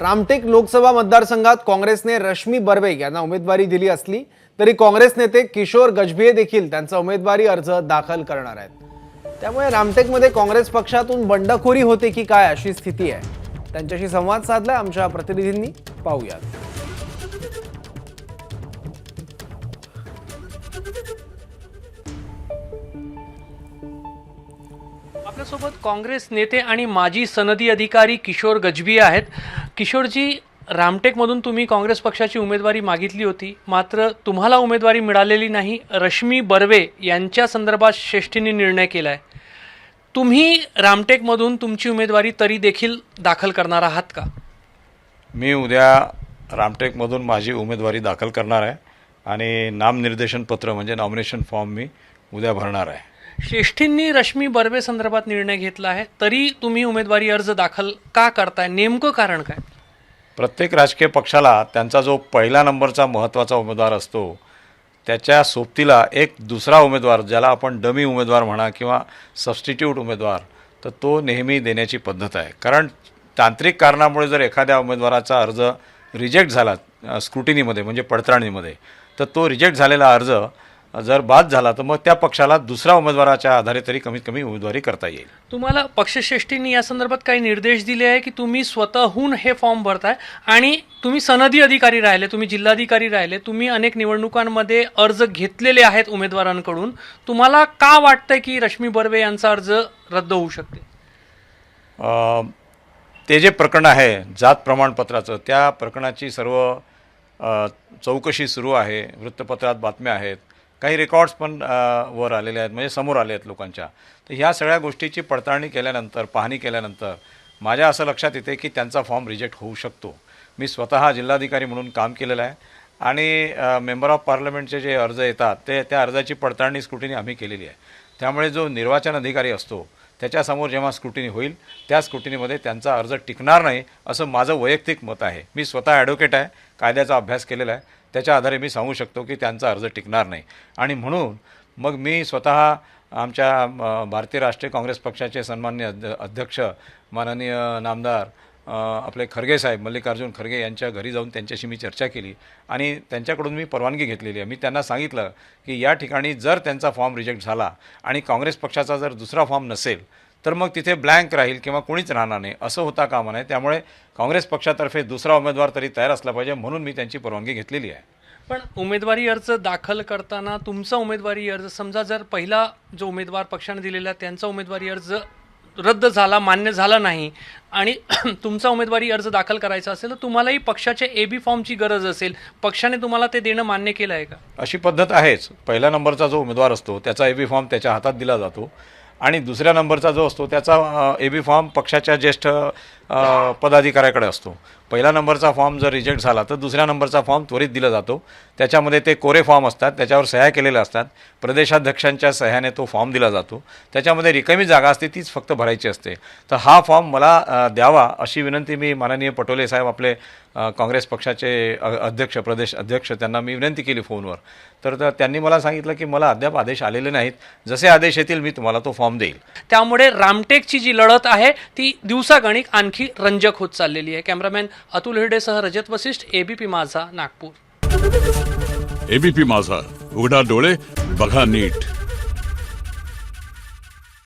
रामटेक लोकसभा मतदारसंघात काँग्रेसने रश्मी बर्वे यांना उमेदवारी दिली असली तरी काँग्रेस नेते किशोर गजभिये देखील त्यांचा उमेदवारी अर्ज दाखल करणार आहेत। त्यामुळे रामटेकमध्ये काँग्रेस पक्षातून बंडखोरी होते की काय अशी स्थिती आहे। त्यांच्याशी संवाद साधलाय आमच्या प्रतिनिधींनी, पाहूयात। आपल्यासोबत काँग्रेस नेते आणि माजी सनदी अधिकारी किशोर गजभिये आहेत। किशोरजी, रामटेकमधून तुम्ही काँग्रेस पक्षाची उमेदवारी मागितली होती, मात्र तुम्हाला उमेदवारी मिळालेली नाही। रश्मी बर्वे यांच्या संदर्भात श्रेष्ठींनी निर्णय केला आहे। तुम्ही रामटेकमधून तुमची उमेदवारी तरी देखील दाखल करणार आहात का? मी उद्या रामटेकमधून माझी उमेदवारी दाखल करणार आहे आणि नामनिर्देशन पत्र म्हणजे नॉमिनेशन फॉर्म मी उद्या भरणार आहे। श्रेष्ठींनी रश्मी बर्वे संदर्भात निर्णय घेतला आहे, तरी तुम्ही उमेदवारी अर्ज दाखल का करताय? नेमकं कारण काय? प्रत्येक राजकीय पक्षाला त्यांचा जो पहिला नंबरचा महत्त्वाचा उमेदवार असतो त्याच्या सोबतीला एक दुसरा उमेदवार, ज्याला आपण डमी उमेदवार म्हणा किंवा सबस्टिट्यूट उमेदवार, तर तो नेहमी देण्याची पद्धत आहे। कारण तांत्रिक कारणामुळे जर एखाद्या उमेदवाराचा अर्ज रिजेक्ट झाला स्क्रुटिनीमध्ये म्हणजे पडताळणीमध्ये, तर तो रिजेक्ट झालेला अर्ज जर बाद झाला तर मग त्या पक्षाला दुसऱ्या उमेदवाराच्या आधारे तरी कमीत कमी उमेदवारी करता येईल। तुम्हाला पक्षश्रेष्ठींनी या संदर्भात काही निर्देश दिले आहे की तुम्ही स्वतःहून हे फॉर्म भरताय आणि तुम्ही सनदी अधिकारी राहिले, तुम्ही जिल्हाधिकारी राहिले, तुम्ही अनेक निवडणुकांमध्ये अर्ज घेतलेले आहेत उमेदवारांकडून, तुम्हाला का वाटतंय की रश्मी बर्वे यांचा अर्ज रद्द होऊ शकते? ते जे प्रकरण आहे जात प्रमाणपत्राचं, त्या प्रकरणाची सर्व चौकशी सुरू आहे। वृत्तपत्रात बातम्या आहेत, काही रेकॉर्ड्स पण वर आलेले आहेत, म्हणजे समोर आले आहेत लोकांच्या। तर ह्या सगळ्या गोष्टीची पडताळणी केल्यानंतर, पाहणी केल्यानंतर माझ्या असं लक्षात येते की त्यांचा फॉर्म रिजेक्ट होऊ शकतो। मी स्वतः जिल्हाधिकारी म्हणून काम केलेलं आहे आणि मेंबर ऑफ पार्लमेंटचे जे अर्ज येतात त्या अर्जाची पडताळणी स्क्रुटिनी आम्ही केलेली आहे। त्यामुळे जो निर्वाचन अधिकारी असतो त्याच्यासमोर जेव्हा स्क्रुटिनी होईल त्या स्क्रुटिनीमध्ये त्यांचा अर्ज टिकणार नाही असं माझं वैयक्तिक मत आहे। मी स्वतः ॲडव्होकेट आहे, कायद्याचा अभ्यास केलेला आहे, त्याच्या आधारे मी सांगू शकतो की त्यांचा अर्ज टिकणार नाही। आणि म्हणून मग मी स्वतः आमच्या भारतीय राष्ट्रीय काँग्रेस पक्षाचे सन्माननीय अध्यक्ष माननीय नामदार आपले खरगे साहेब, मल्लिकार्जुन खरगे यांच्या घरी जाऊन त्यांच्याशी मी चर्चा केली आणि त्यांच्याकडून मी परवानगी घेतलेली आहे। मी त्यांना सांगितलं की या ठिकाणी जर त्यांचा फॉर्म रिजेक्ट झाला आणि काँग्रेस पक्षाचा जर दुसरा फॉर्म नसेल तर मग तिथे ब्लँक राहील किंवा कोणीच राहणार नाही, असं होता कामा नये। त्यामुळे काँग्रेस पक्षातर्फे दुसरा उमेदवार तरी तयार असला पाहिजे, म्हणून मी त्यांची परवानगी घेतलेली आहे। पण उमेदवारी अर्ज दाखल करताना तुमचा उमेदवारी अर्ज, समजा जर पहिला जो उमेदवार पक्षाने दिलेला त्यांचा उमेदवारी अर्ज रद्द झाला, मान्य झाला नाही आणि तुमचा उमेदवारी अर्ज दाखल करायचा असेल तर तुम्हालाही पक्षाच्या AB फॉर्मची गरज असेल, पक्षाने तुम्हाला ते देणं मान्य केलं आहे का? अशी पद्धत आहेच। पहिल्या नंबरचा जो उमेदवार असतो त्याचा AB फॉर्म त्याच्या हातात दिला जातो आणि दुसऱ्या नंबरचा जो असतो त्याचा AB फॉर्म पक्षाच्या ज्येष्ठ पदाधिकाऱ्याकडे असतो। पहिला नंबरचा फॉर्म जर रिजेक्ट झाला तर दुसऱ्या नंबरचा फॉर्म त्वरित दिला जातो। त्याच्यामध्ये ते कोरे फॉर्म असतात, त्याच्यावर सह्या केलेल्या असतात, प्रदेशाध्यक्षांच्या सह्याने तो फॉर्म दिला जातो। त्याच्यामध्ये रिकामी जागा असते तीच फक्त भरायची असते। तर हा फॉर्म मला द्यावा अशी विनंती मी माननीय पटोले साहेब, आपले काँग्रेस पक्षाचे अध्यक्ष, प्रदेश अध्यक्ष, त्यांना मी विनंती केली फोनवर। तर त्यांनी मला सांगितलं की मला अद्याप आदेश आलेले नाहीत, जसे आदेश येतील मी तुम्हाला तो फॉर्म देईल। त्यामुळे रामटेकची जी लढत आहे ती दिवसागणिक आणखी रंजक होत चाललेली आहे। कॅमेरामॅन अतुल हिरडेसह रजत वशिष्ठ, ABP माझा, नागपूर। ABP माझा, उघडा डोळे बघा नीट।